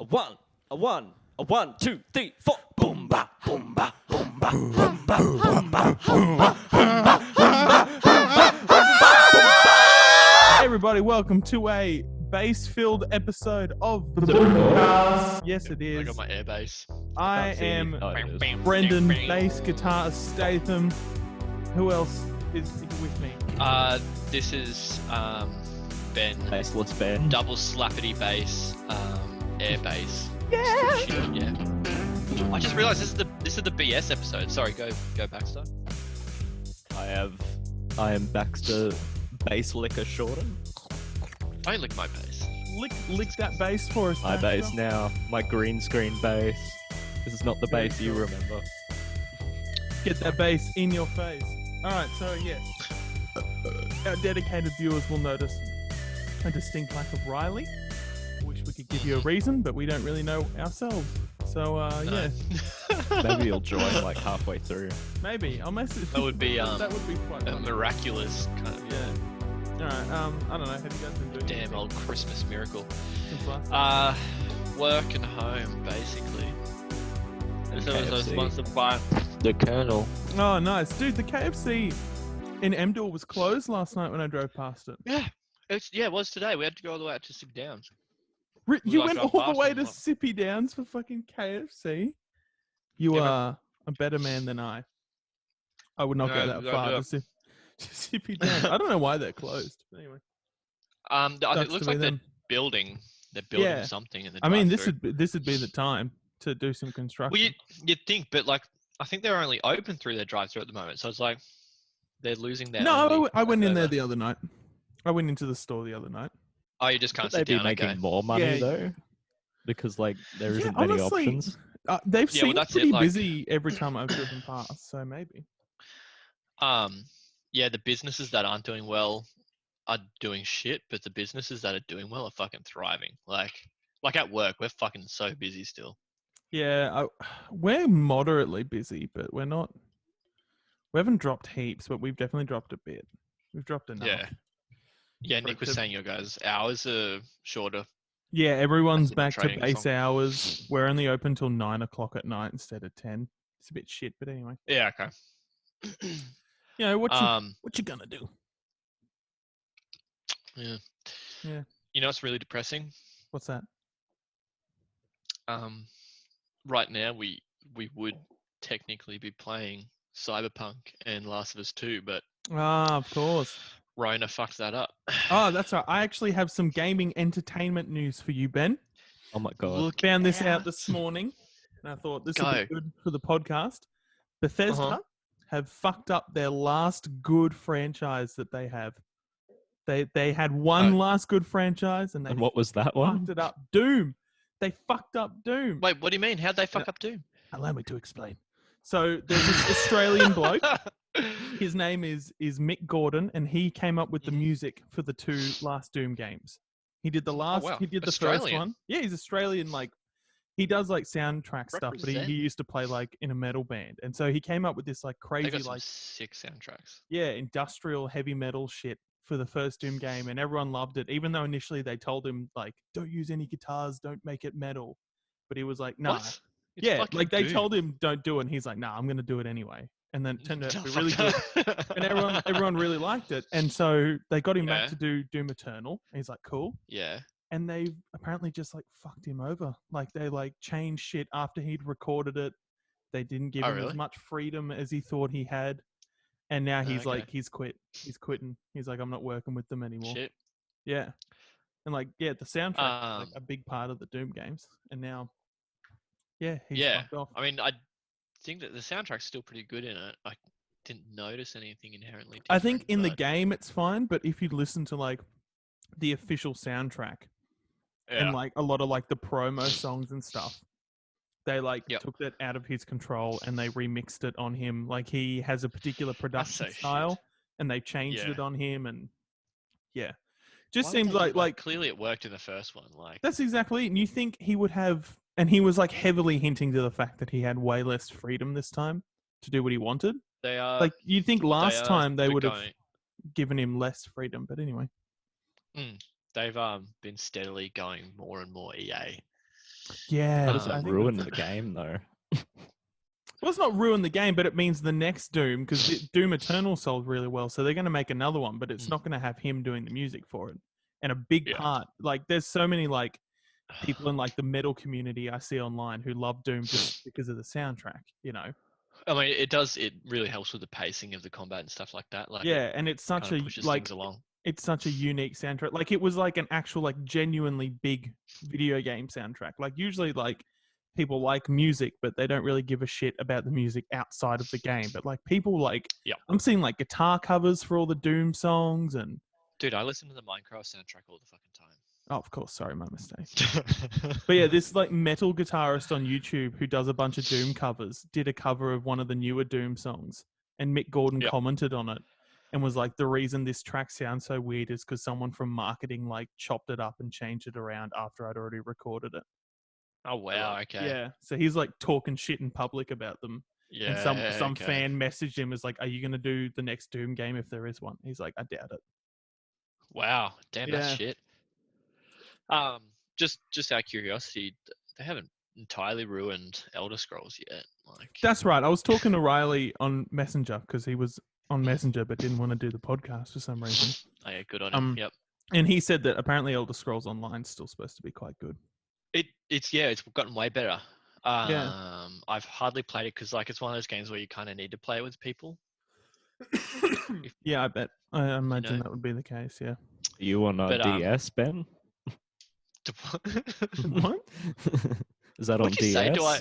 A one, a one, two, three, four. Boomba, boomba, boomba, boomba, boomba, boomba, boomba. Hey everybody, welcome to a bass-filled episode of the Boomba. Yes, it is. I got my air bass. I am Brendan, bass guitar Statham. Who else is with me? This is Ben. Baseless Ben. Double slappity bass, air bass. Yeah. Yeah. I just realised this is the BS episode. Sorry, go Baxter. I am Baxter, bass liquor Shorten. I lick my bass. Lick that bass for us. My Baxter. bass now, my green screen bass. This is not the Very bass you cool. remember. Get that bass in your face. Alright, so yes. Our dedicated viewers will notice a distinct lack of Riley. Wish we could give you a reason, but we don't really know ourselves. So, yeah. Maybe you'll join like halfway through. Maybe. I'll message. That would be that would be quite a fun. miraculous kind of Yeah. Alright, I don't know. Have you guys been doing damn anything old Christmas miracle. since last Work and home basically. And So I was KFC. sponsored by The Colonel. Oh, nice. Dude, the KFC in Emdor was closed last night when I drove past it. it was today. We had to go all the way out to Sig Downs. You like went our all the way past to one. Sippy Downs for fucking KFC? You Yeah, but- are a better man than I. I would not go No, that far no. to Sippy Downs. I don't know why they're closed. Anyway. I think Sucks it to looks be like them. they're building Yeah. something in the I mean, drive-through. this would be the time to do some construction. Well, you'd think, but like, I think they're only open through their drive-through at the moment. So it's like they're losing their. No, only I went in there over. the other night. I went into the store the other night. Oh, you just can't Could they sit be down. making Okay. more money Yeah. though? Because like there Yeah, isn't many honestly, options. They've Yeah, well, seemed that's it, pretty like- busy every time I've driven past, so maybe. Yeah, the businesses that aren't doing well are doing shit, but the businesses that are doing well are fucking thriving. Like at work, we're fucking so busy still. Yeah, we're moderately busy, but we're not. We haven't dropped heaps, but we've definitely dropped a bit. We've dropped enough. Yeah. Yeah, For Nick it was to- saying your guys' hours are shorter. Yeah, everyone's That's what back to training is base on. hours. We're only open till 9 o'clock at night instead of 10. It's a bit shit, but anyway. Yeah, okay. You know what Um, you gonna do? yeah. Yeah. You know what's really depressing? What's that? Right now we would technically be playing Cyberpunk and Last of Us 2, but Ah, of course. Rona fucked that up. Oh, that's right. I actually have some gaming entertainment news for you, Ben. Oh my god. Look Found this out out. this morning, and I thought this would Go. be good for the podcast. Bethesda Uh-huh. have fucked up their last good franchise that they have. They had one Oh. last good franchise, and they And what was that one? fucked it up. Doom. They fucked up Doom. Wait, what do you mean? How'd they fuck up Doom? Allow me to explain. So there's this Australian bloke. His name is Mick Gordon, and he came up with the Mhm. music for the 2 last Doom games. He did the last. wow. He did the first Australian. one. Yeah, he's Australian. Like he does like soundtrack stuff, but he Represent. used to play like in a metal band, and so he came up with this like They crazy got some like sick soundtracks. industrial heavy metal shit for the first Doom game, and everyone loved it. Even though initially they told him like, don't use any guitars, don't make it metal, but he was like, nah. What? It's Yeah, fucking like they Doom. told him don't do it, and he's like, nah, I'm gonna do it anyway. And then it turned out to Oh, be fuck really good. that. And everyone really liked it, and so they got him back Yeah. to do Doom Eternal. And he's like, cool. Yeah. And they apparently just like fucked him over. Like they like changed shit after he'd recorded it. They didn't give Oh, him as really? much freedom as he thought he had. And now he's Okay. like, he's quit. He's quitting. He's like, I'm not working with them anymore. Shit. Yeah. And like, yeah, the soundtrack is like Um, a big part of the Doom games. And now, yeah, he's Yeah. fucked off. I mean, I think that the soundtrack's still pretty good in it. I didn't notice anything inherently different. I think in the but- game it's fine, but if you listen to like the official soundtrack, yeah. and like a lot of like the promo songs and stuff, they like Yep. took that out of his control and they remixed it on him. Like he has a particular production so shit. style, and they changed Yeah. it on him, and yeah, just Why would seems they do- like clearly it worked in the first one. Like that's exactly it. And you think he would have, and he was like heavily hinting to the fact that he had way less freedom this time to do what he wanted. they are Like you'd think last are time they sort of would have going- given him less freedom, but anyway. they've been steadily going more and more EA. Yeah, That I doesn't think ruin that's- the game though. Well, it's not ruin the game, but it means the next Doom, because Doom Eternal sold really well, so they're going to make another one, but it's Mm. not going to have him doing the music for it. And a big Yeah. part, like, there's so many like people in like the metal community I see online who love Doom just because of the soundtrack, you know. I mean, it does. It really helps with the pacing of the combat and stuff like that. Like, Yeah, and it's such kind a of pushes like things along. it's such a unique soundtrack. Like it was like an actual like genuinely big video game soundtrack. Like usually like people like music, but they don't really give a shit about the music outside of the game. But like people like Yep. I'm seeing like guitar covers for all the Doom songs and Dude, I listen to the Minecraft soundtrack all the fucking oh of course, sorry, my mistake. time. But yeah, this like metal guitarist on YouTube who does a bunch of Doom covers did a cover of one of the newer Doom songs, and Mick Gordon Yep. commented on it and was like, the reason this track sounds so weird is because someone from marketing like chopped it up and changed it around after I'd already recorded it. Oh wow. Okay. Yeah, so he's like talking shit in public about them, Yeah. and some okay. fan messaged him as like, "Are you gonna do the next Doom game if there is one?" He's like, "I doubt it." Wow. Damn, Yeah. that's shit. Just out of curiosity, they haven't entirely ruined Elder Scrolls yet. Like, That's right. I was talking to Riley on Messenger because he was on Messenger but didn't want to do the podcast for some reason. oh yeah, good on him. Yep. And he said that apparently Elder Scrolls Online is still supposed to be quite good. It's gotten way better. Yeah. I've hardly played it because like it's one of those games where you kind of need to play it with people. Yeah, I bet. I imagine know. that would be the case. Yeah. You on But, DS, Ben? What? Is that on What'd you DS? say? Do I?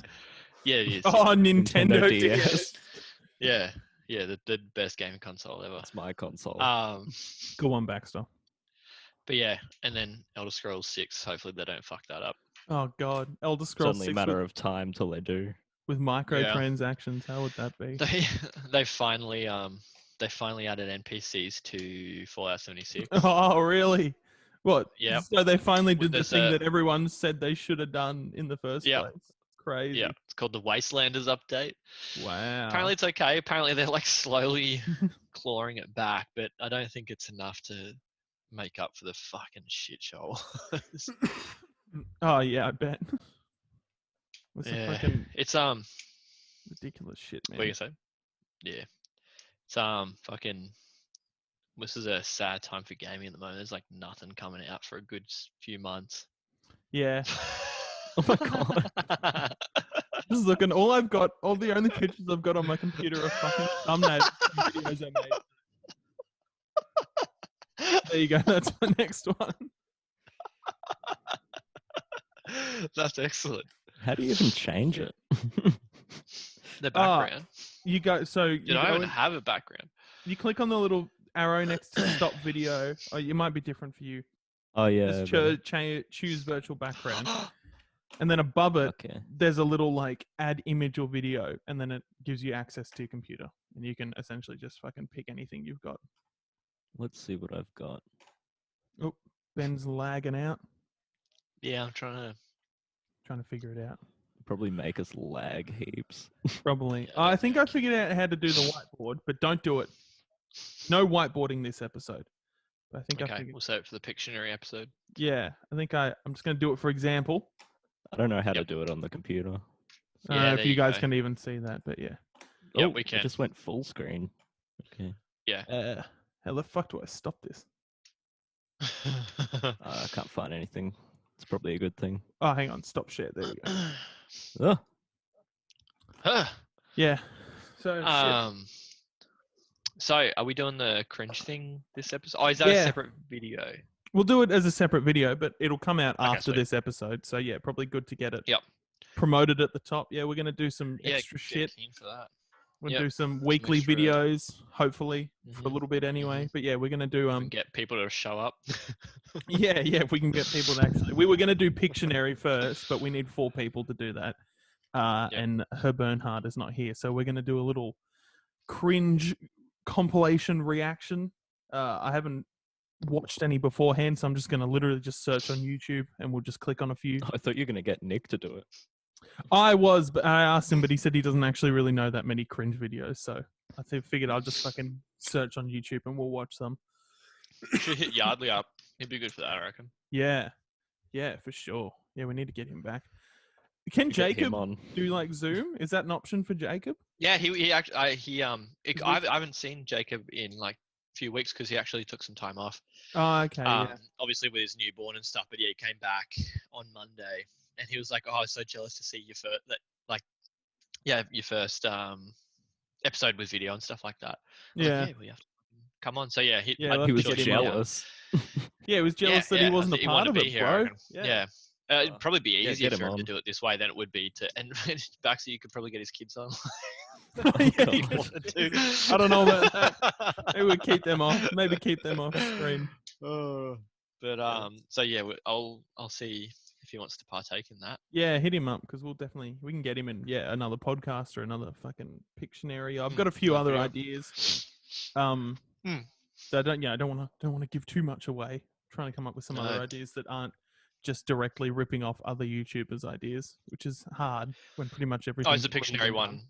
Yeah, it is. Oh, Nintendo, Nintendo DS. DS. Yeah, yeah, the best gaming console ever. That's my console. Good one, Baxter. But yeah, and then Elder Scrolls 6. Hopefully they don't fuck that up. Oh God, Elder it's Scrolls only a 6 matter of time till they do. with microtransactions. How would that be? They finally added NPCs to Fallout 76. Oh, really? What? Yep. So they finally did the There's thing a- that everyone said they should have done in the first Yep. place. It's crazy. Yeah, it's called the Wastelanders update. Wow. Apparently it's okay. Apparently they're like slowly clawing it back, but I don't think it's enough to make up for the fucking shit show. Oh yeah, I bet. It's a Yeah, fucking it's ridiculous shit, man. what are you gonna say? Yeah, it's fucking. This is a sad time for gaming at the moment. There's like nothing coming out for a good few months. Yeah. Oh my god. Just looking, all the only pictures I've got on my computer are fucking thumbnails from videos I made. There you go. That's my next one. That's excellent. How do you even change it? The background. You go. So you Dude, I go don't in, have a background. you click on the little arrow next to stop video. Oh, it might be different for you. Oh yeah. Just choose virtual background, and then above it, Okay. there's a little like add image or video, and then it gives you access to your computer, and you can essentially just fucking pick anything you've got. Let's see what I've got. Oh, Ben's lagging out, Yeah, I'm trying trying to figure it out. Probably make us lag heaps. Probably. Yeah, I think I figured out how to do the whiteboard, but don't do it. No whiteboarding this episode. But I think to. I Okay, figured. we'll save it for the Pictionary episode. Yeah, I think I'm just going to do it for example. I don't know how to Yep. do it on the computer. I don't Yeah, know if there you you guys go. can even see that, but yeah. Yeah, Oh, we it can. just went full screen. Okay. How the fuck do I stop this? I can't find anything. It's probably a good thing. Oh, hang on. Stop share. There we go. Oh, Huh. Yeah. So, So, are we doing the cringe thing this episode? Oh, is that a Yeah. separate video? we'll do it as a separate video, but it'll come out Okay, after sweet. this episode. So, yeah, probably good to get it Yep. promoted at the top. Yeah, we're going to do some Yeah, extra get shit. keen for that. We'll Yep. do some weekly extra- videos, hopefully, for a Mhm, little bit anyway. But yeah, we're going to do And get people to show up. yeah, if we can get people to actually. We were going to do Pictionary first, but we need 4 people to do that. Yep. And her Bernhard is not here, so we're going to do a little cringe compilation reaction. I haven't watched any beforehand, so I'm just going to literally just search on YouTube, and we'll just click on a few. I thought you were gonna get Nick to do it. But I asked him, but he said he doesn't actually really know that many cringe videos, so I figured I'll just fucking search on YouTube and we'll watch some. Should hit Yardley up. He'd be good for that, I reckon. Yeah, for sure. Yeah, we need to get him back. Can to get him Jacob on. do like Zoom? Is that an option for Jacob? Yeah, he actually I we- haven't seen Jacob in like a few weeks because he actually took some time off. Oh, okay. Yeah. Obviously with his newborn and stuff, but yeah, he came back on Monday and he was like, "Oh, I was so jealous to see your first your first episode with video and stuff like that." I was Yeah. like, yeah, we have to come on. So yeah, Yeah, we'll He have was to get him on. jealous. Yeah, he was jealous that he wasn't a he part wanted of to be it, here, I bro. reckon. Yeah. It'd probably be Yeah, easier get for him him to on. do it this way than it would be to. And Baxter, you could probably get his kids on. Yeah, if he God. wanted to. I don't know about that. Maybe we keep them off. Maybe keep them off screen. But so yeah, I'll see if he wants to partake in that. Yeah, hit him up because we can get him in. Yeah, another podcast or another fucking Pictionary. I've got a few other ideas. So I don't want to give too much away. Trying to come up with some other No. ideas that aren't just directly ripping off other YouTubers' ideas, which is hard when pretty much everything. Oh, is the Pictionary one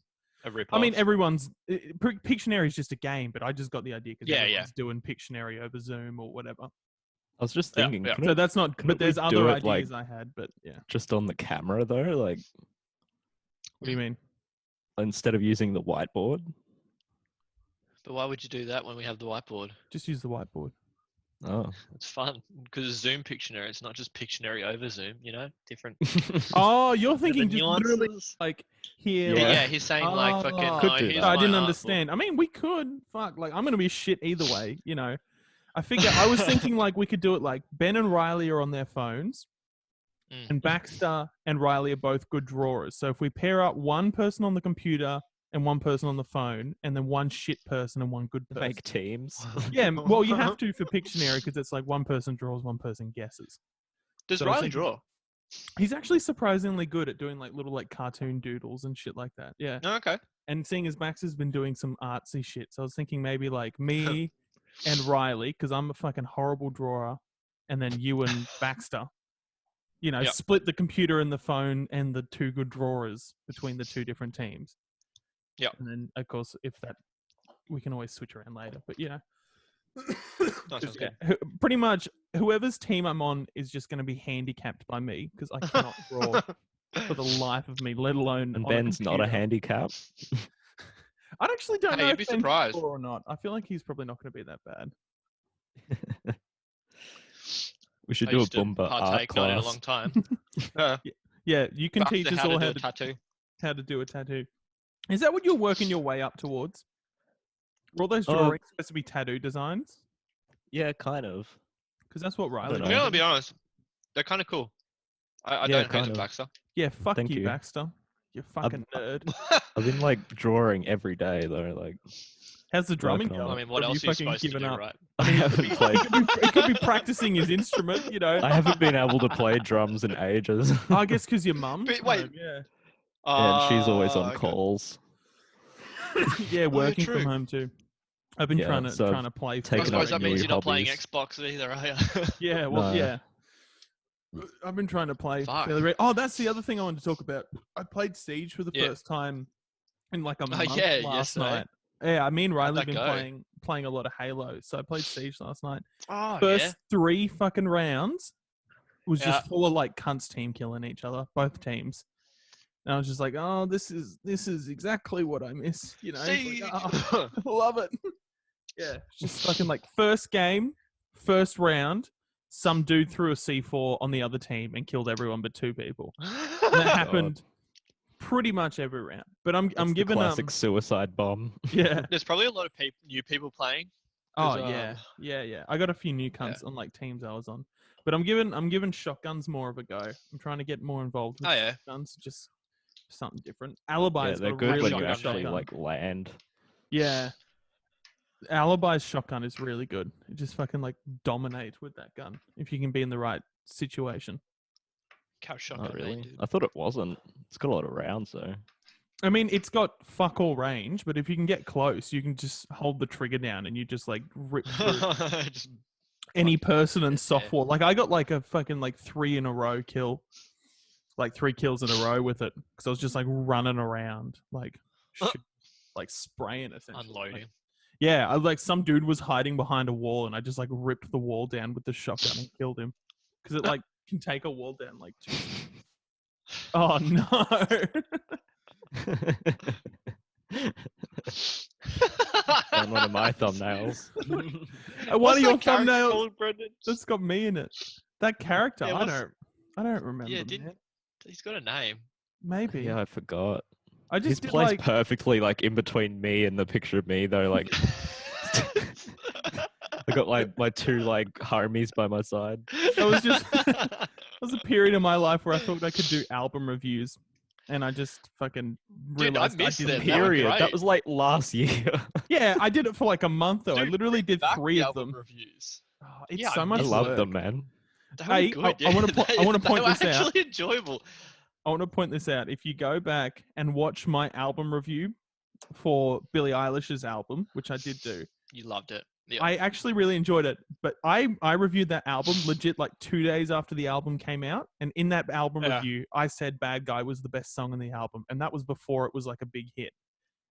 a rip? I mean, Pictionary is just a game, but I just got the idea because Yeah, everyone's doing Pictionary over Zoom or whatever. I was just thinking. yeah. So that's not. couldn't But there's we other do it, ideas like, I had. But yeah, just on the camera though, like what do you mean? instead of using the whiteboard. But why would you do that when we have the whiteboard? Just use the whiteboard. Oh, It's fun because it's Zoom Pictionary. It's not just Pictionary over Zoom. Different. Oh, you're thinking the just literally nuances. like here. Yeah, like, yeah, he's saying like fucking. Could Oh, do here's that. I my didn't art book. understand. I mean, we could. Fuck, like I'm gonna be shit either way. I figure I was thinking like we could do it like Ben and Riley are on their phones, and Baxter and Riley are both good drawers. So if we pair up one person on the computer and one person on the phone, and then one shit person and one good person. make teams. Yeah, well, you have to for Pictionary because it's like one person draws, one person guesses. Does So I was Riley thinking- draw? He's actually surprisingly good at doing like little like cartoon doodles and shit like that. Yeah. Oh, okay. And seeing as Max has been doing some artsy shit, so I was thinking maybe like me and Riley, because I'm a fucking horrible drawer, and then you and Baxter. Yep. Split the computer and the phone and the two good drawers between the two different teams. Yep. And then, of course, we can always switch around later. But That sounds good. pretty much whoever's team I'm on is just going to be handicapped by me because I cannot draw for the life of me, let alone. And on a Ben's not a computer. handicap. I actually don't Hey, know you'd if be Ben can surprised. draw or not. I feel like he's probably not going to be that bad. We should I do a used to Boomba art partake, not in a class. long time. Yeah, you can Baxter, teach us how to all do a tattoo. how to do a tattoo. Is that what you're working your way up towards? Were all those drawings supposed to be tattoo designs? Yeah, kind of. Because that's what Riley. don't I'm know. gonna be honest. They're kind of cool. I Yeah, don't hate kind them, of. Baxter. Yeah, fuck Thank you, you. Baxter. You fucking nerd. I've been like drawing every day though. Like How's the drumming Working on going? I mean, what Or have else are you fucking supposed to given do, up? right? I haven't played. He could be practicing his instrument, I haven't been able to play drums in ages. I guess because your mum's But wait. home, yeah. And she's always on okay. calls. Yeah, working true. from home too. I've been Yeah, trying so to play. I taken suppose up that means new you're not playing hobbies. Xbox either, are you? Yeah, well, No. yeah. I've been trying to play. Fuck. Oh, that's the other thing I wanted to talk about. I played Siege for the Yeah. first time in like a month yeah, last yesterday. night. Yeah, me and Riley that been go? playing a lot of Halo, so I played Siege last night. Oh, First 3 fucking rounds was Yeah. just full of like cunts team killing each other, both teams. And I was just like, oh, this is exactly what I miss. It's Siege. like, oh, I love it. Yeah, it's just fucking like first game, first round, some dude threw a C4 on the other team and killed everyone but 2 people. And that happened pretty much every round. But I'm That's the giving classic suicide bomb. yeah. There's probably a lot of new people playing. Oh 'cause, yeah. I got a few new cunts on like teams I was on, but I'm giving shotguns more of a go. I'm trying to get more involved with Oh, yeah. shotguns, just something different. Alibi's Yeah, they're got a good really when shotgun you good actually shotgun. like land. Yeah, Alibi's shotgun is really good. It just fucking like dominate with that gun if you can be in the right situation. Couch Oh, shotgun, really? dude. I thought it wasn't. It's got a lot of rounds though. I mean, it's got fuck all range, but if you can get close, you can just hold the trigger down and you just like rip through Just- any person in Yeah. soft war. Like I got like a fucking like 3 in a row kill, like 3 kills in a row with it because I was just like running around like like spraying essentially. unloading. Like, yeah, I like some dude was hiding behind a wall and I just like ripped the wall down with the shotgun and killed him because it like can take a wall down like 2. Oh no! On one of my thumbnails. One What's of your that character thumbnails called, Brendan? that's got me in it. That character, Yeah, I what's- don't remember. Yeah, man. didn't he's got a name? Maybe. Yeah, I forgot. I He's just did placed like perfectly like in between me and the picture of me though. Like I got my two like homies by my side. I was just there was a period in my life where I thought I could do album reviews, and I just fucking Dude, I realized I missed didn't. them. They were Period. That great. was like last year. Yeah, I did it for like a month though. I Dude, literally bring did back 3 the of album them. Reviews. Oh, it's Yeah, so I much I missed love work. them, man. They were Hey, good. I Yeah. wanna I wanna point they were this out. actually enjoyable. I want to point this out. If you go back and watch my album review for Billie Eilish's album, which I did do, You loved it. Yeah. I actually really enjoyed it. But I reviewed that album legit like 2 days after the album came out. And in that album Yeah. review, I said Bad Guy was the best song on the album. And that was before it was like a big hit.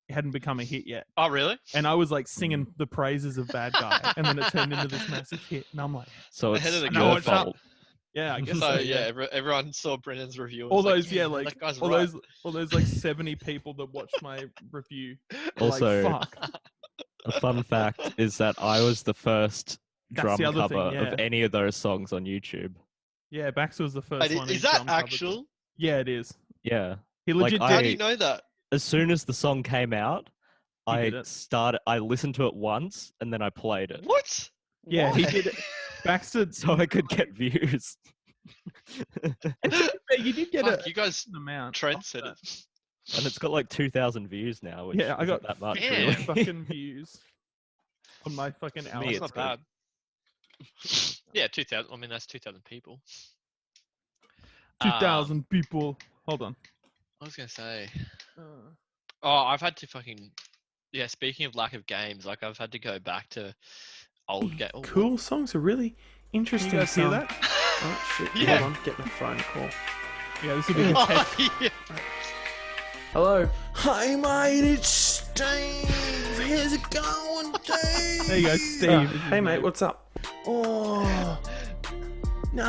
It hadn't become a hit yet. Oh, really? And I was like singing the praises of Bad Guy. And then it turned into this massive hit. And I'm like, So Ahead it's of the No, your it's not. fault. yeah, I guess So so. yeah, everyone saw Brendan's review. And All was like, those, yeah, man, like that guy's all right. those like 70 people that watched my review. were Also, like, fuck. A fun fact is that I was the first That's drum the other cover thing, yeah. of any of those songs on YouTube. Yeah, Baxter was the first one. Is who that drum covered them. actual? Yeah, it is. Yeah. He Like, legit I- How did. do you know that? As soon as the song came out, He I did it. listened to it once and then I played it. What? Yeah, he Why? did it. Baxter. So I could get views. You did get Fuck, a you guys an amount. trendsetters. Trendsetter. And it's got like 2,000 views now, which Yeah, I isn't got that much Damn. really. fucking views on my fucking me, album. That's it's not good. bad. Yeah, 2,000. I mean, that's 2,000 people. 2,000 people. Hold on. I was gonna say. Uh, Oh, I've had to fucking. Yeah, speaking of lack of games, like I've had to go back to old game. Cool songs are really Can interesting. you guys hear song. that? Oh shit! Yeah. Hold on, getting a phone call. Yeah, this will be the test. Oh, yeah. Hello. Hi mate, it's Steve. How's it going, Steve? There you go, Steve. Oh, This is hey mate, you. what's up? Oh, no,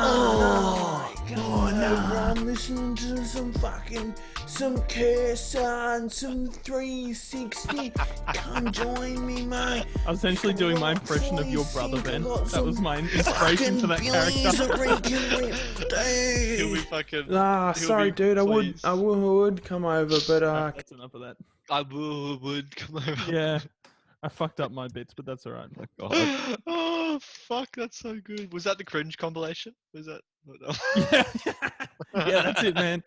I'm listening to some Cursor and some 360. Come join me, mate. I was essentially doing my impression of your brother, Ben. That was my inspiration for that character. He'll be fucking. Ah, He'll sorry, be dude. I pleased. would come over, but That's enough of that. I would come over. Yeah, I fucked up my bits, but that's alright. Oh, God. Oh fuck, that's so good. Was that the cringe compilation? Was that? No. Yeah, yeah, that's it, man.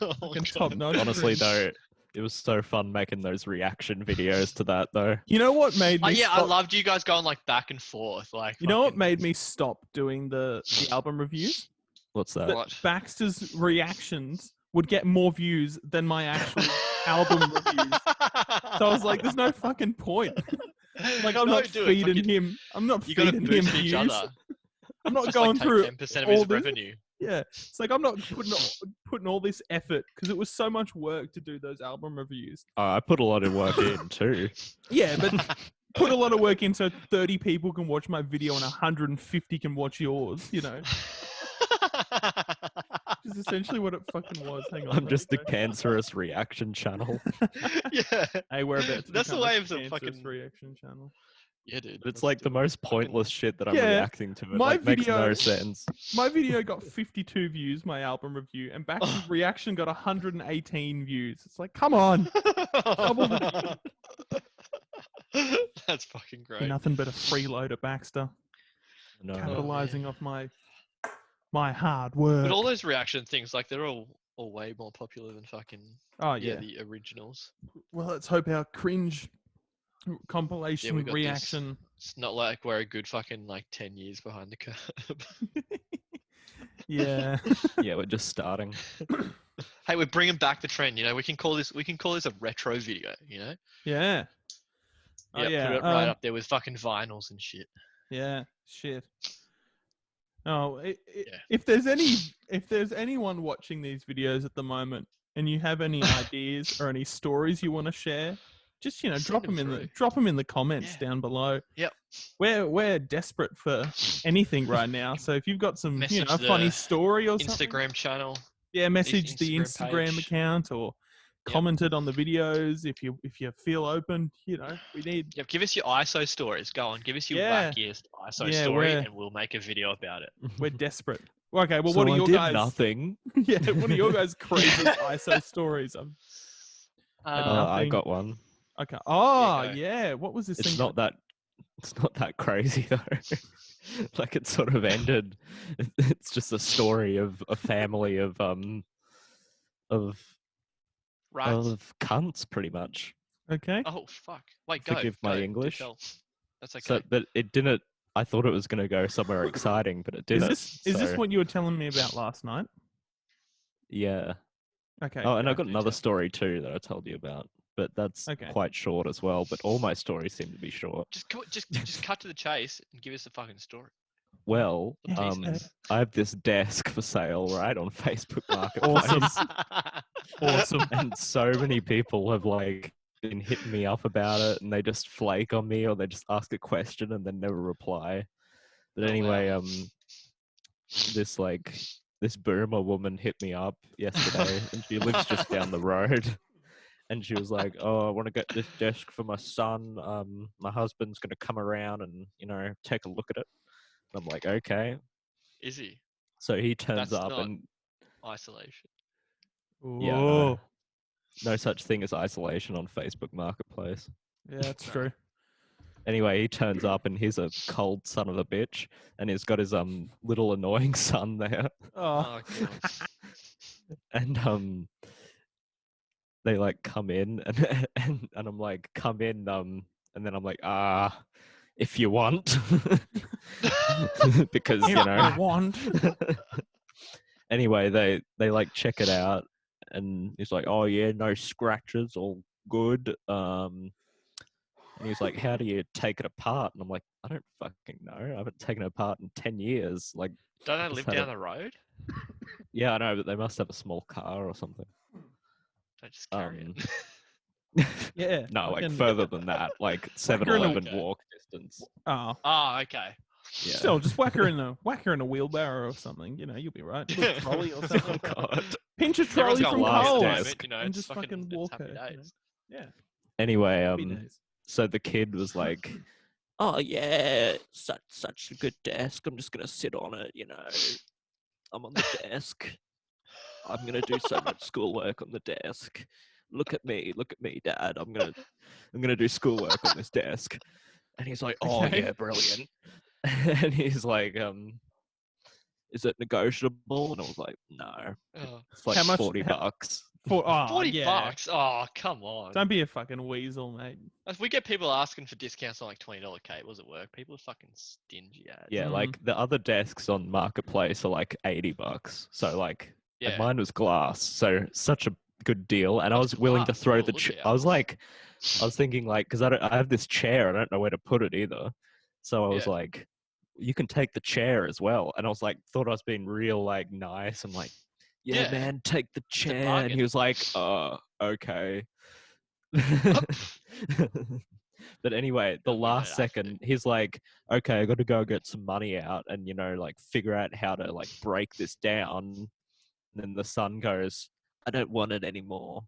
Oh, Fucking God. top notch. Honestly, though, it was so fun making those reaction videos to that, though. You know what made me? Oh, yeah, I stop- loved you guys going like back and forth. Like, You know what fucking- made me stop doing the album riews? What's that? That What? Baxter's reactions would get more views than my actual album reviews. So I was like, "There's no fucking point. Like, I'm No, not do it, feeding fucking- him. I'm not You gotta feeding him boost each views. other. I'm not Just going like through 10% of all his this. revenue. Yeah, it's like I'm not putting all this effort because it was so much work to do those album reviews. Oh, I put a lot of work in too. Yeah, but put a lot of work in so 30 people can watch my video and 150 can watch yours. You know, which is essentially what it fucking was. Hang on, I'm let just me a go. cancerous reaction channel. Yeah. Hey, we're about to That's the become way a of some cancerous fucking- reaction channel. Yeah, dude. But it's let's like do the it. most Fucking- pointless shit that I'm Yeah, reacting to. It my like, makes no video- sense. My video got 52 views, my album review, and Baxter's reaction got 118 views. It's like, come on, double the That's fucking You're great. nothing but a freeloader, Baxter, No. capitalizing off my hard work. But all those reaction things, like they're all way more popular than fucking Oh yeah yeah. the originals. Well, let's hope our cringe compilation got this. reaction. It's not like we're a good fucking like 10 years behind the curve. Yeah. Yeah, we're just starting. Hey, we're bringing back the trend. You know, we can call this a retro video. You know, Yeah. Oh, yeah, yeah. put it right up there with fucking vinyls and shit. Yeah. Shit. Oh, Yeah. if there's anyone watching these videos at the moment, and you have any ideas or any stories you want to share, just Send drop them them through. drop them in the comments Yeah. down below. Yep. We're desperate for anything right now. So if you've got some Message funny the story or something, Instagram channel. Yeah, message the Instagram Instagram page. account or Yep. commented on the videos if you feel open. We need. Yep, give us your ISO stories. Go on, give us your Yeah. wackiest ISO Yeah, story, we're- and we'll make a video about it. We're desperate. Okay, well, so what are I your did guys? nothing. Yeah, what are your guys' craziest ISO stories? Uh, I Nothing. got one. Okay. Oh, go. yeah. What was this It's thing? not that. It's not that crazy though. Like it sort of ended. It's just a story of a family of Right. cunts, pretty much. Okay. Oh fuck! Wait, go. Forgive my go, do English. tell. That's okay. So, but it didn't. I thought it was going to go somewhere exciting, but it Is didn't. this so, what you were telling me about last night? Yeah. Okay. Oh, and I've go, got do another tell. story too that I told you about, but that's Okay. quite short as well. But all my stories seem to be short. just cut to the chase and give us the fucking story. Well, Jesus. I have this desk for sale, right, on Facebook Marketplace. Awesome. And so many people have like been hitting me up about it, and they just flake on me, or they just ask a question and then never reply. But Oh, anyway, wow. this boomer woman hit me up yesterday, and she lives just down the road. And she was like, "Oh, I want to get this desk for my son. My husband's gonna come around and take a look at it." And I'm like, "Okay." Is he? So he turns That's up, not- and Isolation. yeah, Oh, no such thing as isolation on Facebook Marketplace. yeah, that's true. Anyway, he turns up, and he's a cold son of a bitch, and he's got his little annoying son there, Oh, Oh god. and they like come in, and I'm like, "Come in," and then I'm like, if you want, because if you want. Anyway, they like check it out, and he's like, "Oh yeah, no scratches, all good." And he's like, "How do you take it apart?" And I'm like, "I don't fucking know. I haven't taken it apart in 10 years." Like, Don't I just live had down a- the road? yeah, I know, but they must have a small car or something. Don't just carry Um, it. Yeah. No, like fucking- further than that, like Whack her in the- 7-Eleven Okay. walk distance. Oh, Oh, okay. Yeah. still, just whack her in a wheelbarrow or something. You'll be right. Little trolley or something. Oh god. Pinch a Everyone's trolley going from walking at the Coles moment, and it's just fucking it's walk happy her. days. Yeah. Anyway, Happy days. so the kid was like, "Oh yeah, such a good desk. I'm just gonna sit on it. I'm on the desk. I'm gonna do so much schoolwork on the desk. Look at me, Dad. I'm gonna do schoolwork on this desk." And he's like, "Oh Okay. yeah, brilliant." And he's like, "Is it negotiable?" And I was like, "No, Oh, it's like How much- $40." Oh, 40 yeah. bucks? Oh, come on. Don't be a fucking weasel, mate. If we get people asking for discounts on like $20 cables at work, people are fucking stingy ads. Yeah, Mm. like the other desks on Marketplace are like $80. So like, and Yeah. mine was glass, so such a good deal. And I What's was willing to glass? throw Ooh, the. look I out. was like, I was thinking like, because I have this chair, I don't know where to put it either. So I was Yeah. like, you can take the chair as well. And I was like, thought I was being real like nice. I'm like, yeah, Yeah. man, take the a chair. And bargain. he was like, okay. But anyway, the No, we don't last have to. second, he's like, "Okay, I got to go get some money out and like figure out how to like break this down." And then the son goes, "I don't want it anymore."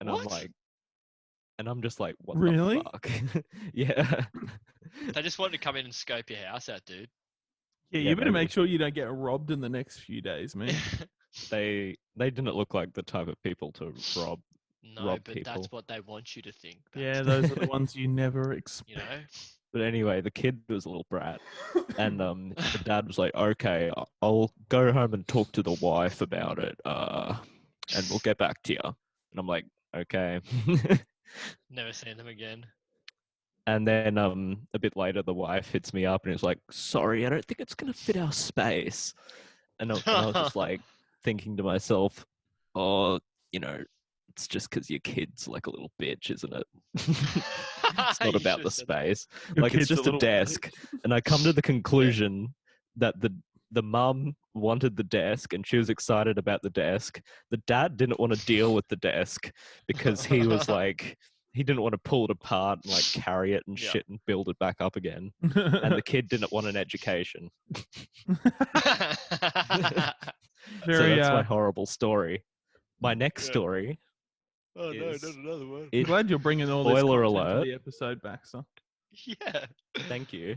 And I'm What? like, and I'm just like, "What Really? the fuck?" Yeah. They just wanted to come in and scope your house out, dude. Yeah, Yeah, you better maybe. make sure you don't get robbed in the next few days, man. They didn't look like the type of people to rob. No, Rob but people. that's what they want you to think. Yeah, Baxter, those are the ones you never expect. You know? But anyway, the kid was a little brat, and the dad was like, "Okay, I'll go home and talk to the wife about it, and we'll get back to you." And I'm like, "Okay." Never seen them again. And then a bit later, the wife hits me up and is like, "Sorry, I don't think it's gonna fit our space." And I was just like thinking to myself, "Oh, it's just because your kid's like a little bitch, isn't it?" It's not You about should've the said that. space. Your Like, it's kid's a just a little desk. bitch. And I come to the conclusion that the mum wanted the desk and she was excited about the desk. The dad didn't want to deal with the desk because he was like, he didn't want to pull it apart and like carry it and Yeah. shit and build it back up again. And the kid didn't want an education. So Very. that's my horrible story. My next Yeah. story. Oh no, is- not another one. I'm glad you're bringing all this Spoiler content to alert. the episode, Baxter. Yeah. Thank you.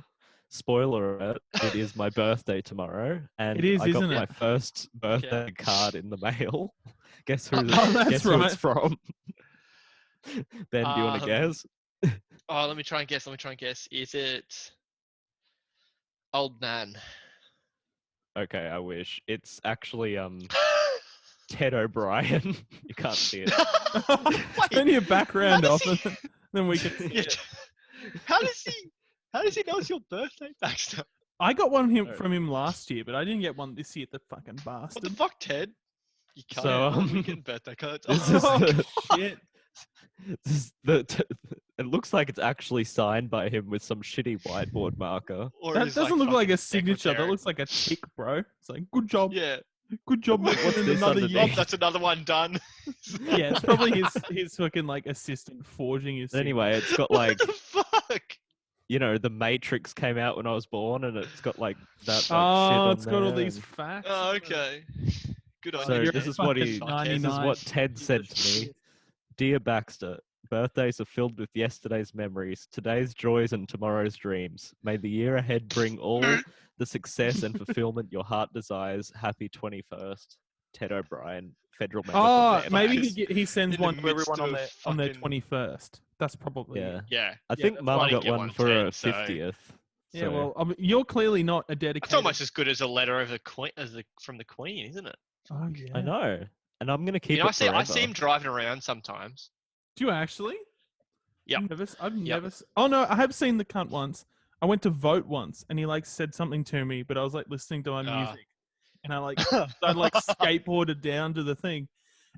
Spoiler alert, it is my birthday tomorrow, and It is, I got isn't my it? first birthday card in the mail. Guess who, Oh, that's guess who it's right. from? Ben, do you want to guess? Oh, let me try and guess. Is it Old Man? Okay, I wish. It's actually Ted O'Brien. You can't see it. Turn your background how off, does and then we can see Yeah, it. How does he know it's your birthday, Baxter? I got one No. from him last year, but I didn't get one this year. The fucking What the bastard. fuck, Ted? You can't. So, we getting birthday cards. This is Oh, the, shit. this is it looks like it's actually signed by him with some shitty whiteboard marker. Or That his, doesn't look like fucking a signature. That secretary. looks like a tick, bro. It's like, good job. Yeah. Good job. What's What's in this another underneath? year? Oh, that's another one done. Yeah, it's probably his fucking like assistant forging his. Anyway, it's got What like, the fuck? you know, the Matrix came out when I was born, and it's got like that. Like, shit Oh, on it's got all there these and- facts. Oh, on it. okay. Good on So you. You're this Ted. is what fucking he- Fuckhead. This is 99. what Ted said to me. Dear Baxter, birthdays are filled with yesterday's memories, today's joys, and tomorrow's dreams. May the year ahead bring all the success and fulfillment your heart desires. Happy 21st. Ted O'Brien, federal member. Oh, for maybe Fuck. he sends In the one to midst everyone of on their fucking- 21st. That's probably Yeah. Yeah. I Yeah, think that's Mum why I got didn't get one one for her 10, so- 50th. Yeah, so- well, you're clearly not a dedicated. It's almost as good as a letter of the queen, from the Queen, isn't it? Oh yeah. I know. And I'm going to keep You know, it I see forever. him driving around sometimes. Do you actually? Yep. I've never. Oh no, I have seen the cunt once. I went to vote once, and he like said something to me, but I was like listening to my music, and I like skateboarded down to the thing,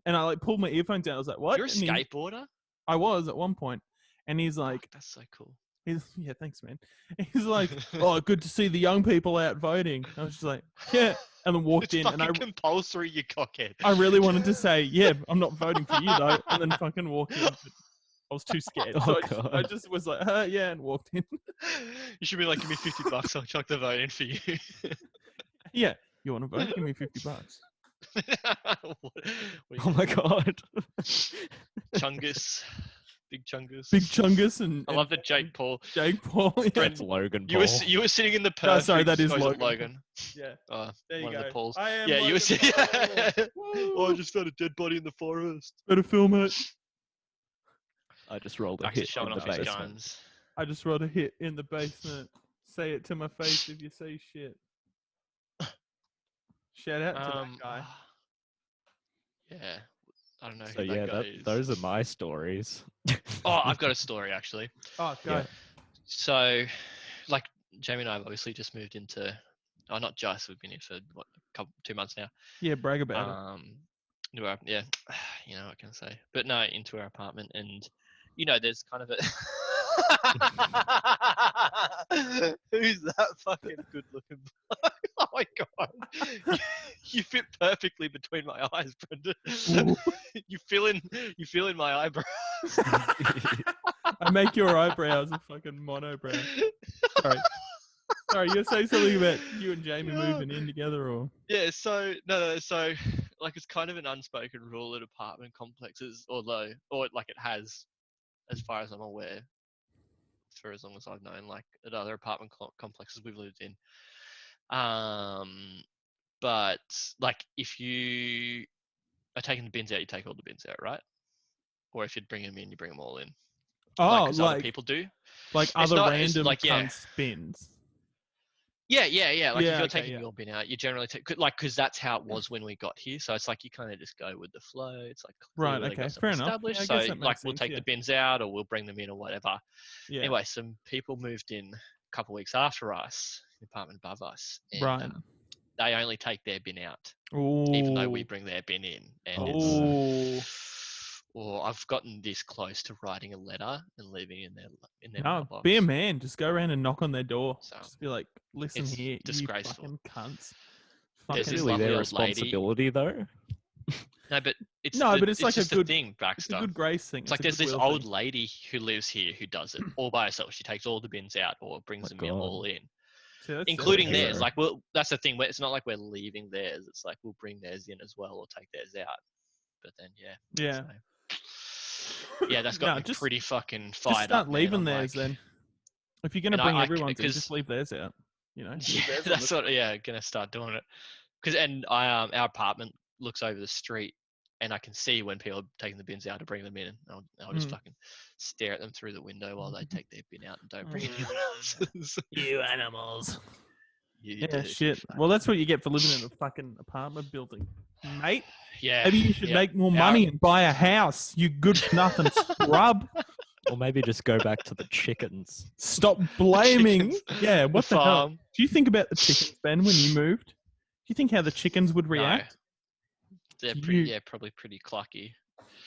and I like pulled my earphones down. I was like, "What?" You're a And he- skateboarder? I was at one point, and he's Fuck, like, that's so cool. "Yeah, thanks, man." He's like, "Oh, good to see the young people out voting." I was just like, "Yeah," and then walked It's in, fucking and compulsory, you cockhead. I really wanted to say, "Yeah, I'm not voting for you though," and then fucking walk in. But I was too scared, Oh, so I God. just was like, "Yeah," and walked in. You should be like, give me $50, I'll chuck the vote in for you. Yeah, you want to vote? Give me $50. What are you Oh my God. Chungus. Big Chungus. Big Chungus and I love that Jake Paul. Jake Paul. Yeah. That's Logan You were Paul. you were sitting in the No, perfect. sorry, that is oh, Logan. Logan. Yeah, Oh, there you one go. of the Pauls. I am Yeah, you were Logan sitting. Paul. Oh, I just found a dead body in the forest. Better film it. I just rolled a Back to hit showing in the off his basement. guns. I just wrote a hit in the basement. Say it to my face if you say shit. Shout out to that guy. Yeah, I don't know So who yeah, that guy is. those are my stories. Oh, I've got a story actually. Oh, go. Yeah. So, like Jamie and I have obviously just moved into. Oh, not just. We've been here for what, 2 months now. Yeah, brag about it. Into our, yeah, you know what can I say? But no, into our apartment, and you know, there's kind of a. Who's that fucking good-looking bloke? Oh my god, you fit perfectly between my eyes, Brendan. you fill in my eyebrow. I make your eyebrows a fucking monobrow. Sorry. Sorry, you're saying something about you and Jamie Yeah. moving in together, or? Yeah, so so like it's kind of an unspoken rule at apartment complexes, or like it has, as far as I'm aware, for as long as I've known, like at other apartment complexes we've lived in. But like if you are taking the bins out, you take all the bins out, right? Or if you'd bring them in, you bring them all in. Oh, as other people do. like It's other not- it's random like, yeah. cunt spins. Yeah. Like Yeah, if you're okay, taking yeah. your bin out, you generally take because that's how it was when we got here. So it's like you kind of just go with the flow. It's like Right, clearly got okay, something fair enough. established. Yeah, I So guess that like makes we'll sense, take yeah. the bins out or we'll bring them in or whatever. Yeah. Anyway, some people moved in a couple of weeks after us, the apartment above us, and Right. they only take their bin out, Ooh. even though we bring their bin in. And Ooh. or I've gotten this close to writing a letter and leaving it in their No, mailbox. be a man. Just go around and knock on their door. So, Just be like, listen it's here, disgraceful. you fucking cunts. There's It's this really lovely their old lady. responsibility, though. No, but it's No, the- but it's like a just good- the thing, It's Baxter. a good grace thing. It's like a there's this goodwill old thing. lady who lives here who does it all by herself. She takes all the bins out or brings My them in God. all in. See, that's including definitely- theirs. Like, well, that's the thing. It's not like we're leaving theirs. It's like we'll bring theirs in as well or take theirs out. But then, Yeah. So, yeah, that's got No, me just- pretty fucking Just fired start up. leaving man. I'm theirs like, then. If you're gonna and bring I- everyone's in, 'cause- just leave theirs out. You know. leave Yeah, theirs on that's the- what. Yeah, gonna start doing it. And our apartment looks over the street, and I can see when people are taking the bins out to bring them in. And I'll just Mm. fucking stare at them through the window while they take their bin out and don't bring Mm. anyone else's. You animals. You Yeah, dirty shit. fuck. Well, that's what you get for living in a fucking apartment building, mate. Yeah. Maybe you should yeah. make more money and buy a house. You good for nothing scrub. Or maybe just go back to the chickens. Stop blaming. Chickens. Yeah, what the hell? farm. Do you think about the chickens, Ben, when you moved? Do you think how the chickens would react? They're Do pretty, you- probably pretty clucky.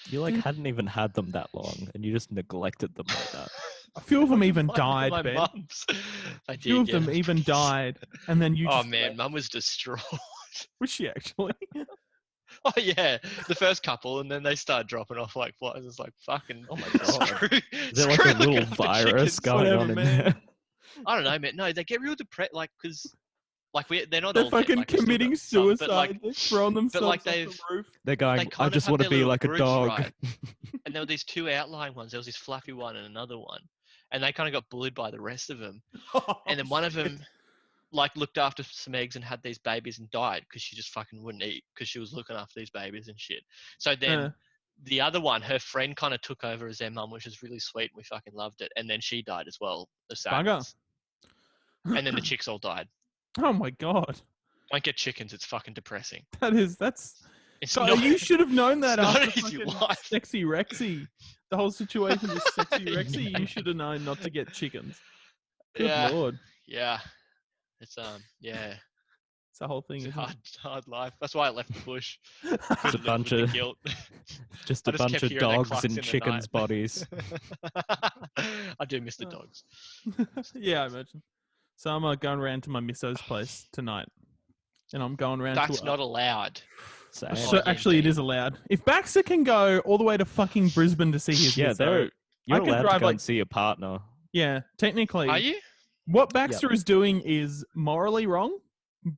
You like hadn't even had them that long, and you just neglected them like that. A few of them even Like died, my Ben. mums. I A few did, of them yeah. even died, and then you. Oh just man, left. mum was distraught. Was she actually? Oh yeah, the first couple, and then they start dropping off like flies. It's like fucking. Oh my God. Screw, Is there like screw a little looking after virus chickens. going Whatever, on in man. there? I don't know, man. No, they get real depressed, like because, like they're not They're all dead, fucking like, we still committing got some, suicide. but like, They're throwing themselves like off the they've- roof. They're they going, I kind of just have want to their be little like a groups, dog. right? And there were these two outlying ones. There was this fluffy one and another one, and they kind of got bullied by the rest of them. And then one of shit. them, like, looked after some eggs and had these babies and died because she just fucking wouldn't eat because she was looking after these babies and shit. So then the other one, her friend kind of took over as their mum, which was really sweet. And we fucking loved it. And then she died as well. The sadness. And then the chicks all died. Oh my god, Don't get chickens. It's fucking depressing. that's. It's God, not. you should have known that it's not after an easy fucking life. Sexy Rexy. The whole situation with Sexy Rexy. Yeah. You should have known not to get chickens. Good Yeah. lord, Yeah. It's yeah. it's the whole thing. It's a Isn't hard life. That's why I left the bush. it? Just a Couldn't live bunch with the of guilt. just I a just bunch kept of hearing their dogs clucks in in the chickens' night. bodies. I do miss the dogs. Yeah, I imagine. So I'm going around to my misso's place tonight, and I'm going around That's to. not allowed. Sad. So Oh, actually, it yeah. is allowed. If Baxter can go all the way to fucking Brisbane to see his Yeah, mizzo, you're could allowed to drive, go like- and see a partner. yeah, technically, Are you? what Baxter is doing is morally wrong,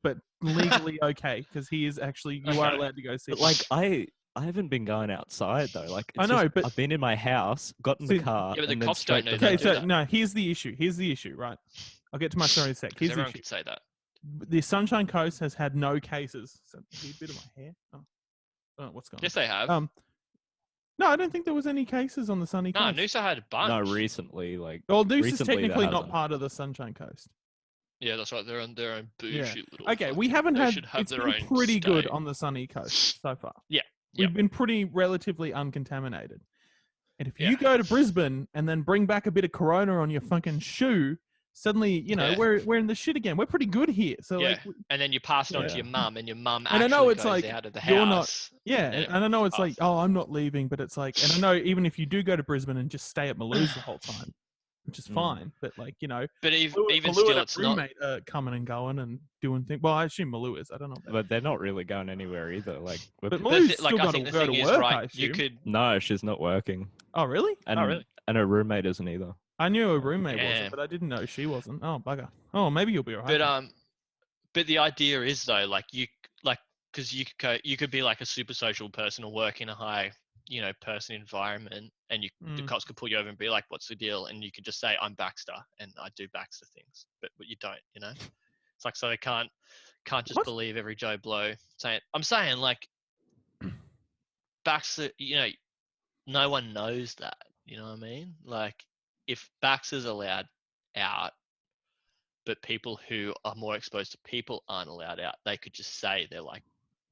but legally okay because he is actually you are Okay. allowed to go see. But him. like I haven't been going outside though. Like I it's know, just- but- I've been in my house, got in See- the car, Yeah, but the and then cops straight don't know to okay, that. bed. so no, here's the issue, right? I'll get to my story in a sec. 'Cause Here's the everyone issue. could say that. The Sunshine Coast has had no cases. So, a bit of my hair. Oh, what's going Yes, they have. on? No, I don't think there was any cases on the Sunny no, Coast. Noosa had a bunch. No, recently, like Well, Noosa is recently there technically not hasn't. part of the Sunshine Coast. Yeah, that's right. They're on their own bullshit little. Okay, we fucking- haven't they had. should have It's their been own pretty good state. on the Sunny Coast so far. Yeah, We've yep. been pretty relatively uncontaminated. And if you Yeah. go to Brisbane and then bring back a bit of Corona on your fucking shoe, suddenly Yeah. we're in the shit again. We're pretty good here. So Yeah. like, And then you pass it on Yeah. to your mum, and your mum And I actually know it's goes like, out of the you're not- house. yeah, Yeah. and I know it's like, Us. oh, I'm not leaving, but it's like, and I know even if you do go to Brisbane and just stay at Maloo's the whole time, which is Mm. fine, but like But even Maloo still, and a it's not. roommate are coming and going and doing things. Well, I assume Maloo is. I don't know. About But they're not really going anywhere either. Like, we're- But But Maloo's still like, I got think to the go thing to is, work. I right? You assume. could. no, she's not working, Oh, really? and really? and her roommate isn't either. I knew a roommate Yeah. wasn't, but I didn't know she wasn't. Oh, bugger. Oh, maybe you'll be alright. But the idea is though, like because you could be like a super social person or work in a high person environment, and the Mm. cops could pull you over and be like, "What's the deal?" And you could just say, "I'm Baxter and I do Baxter things," but you don't. It's like, so they can't just What? believe every Joe Blow saying. I'm saying like Baxter. No one knows that. You know what I mean? Like if Baxter's allowed out, but people who are more exposed to people aren't allowed out, they could just say they're like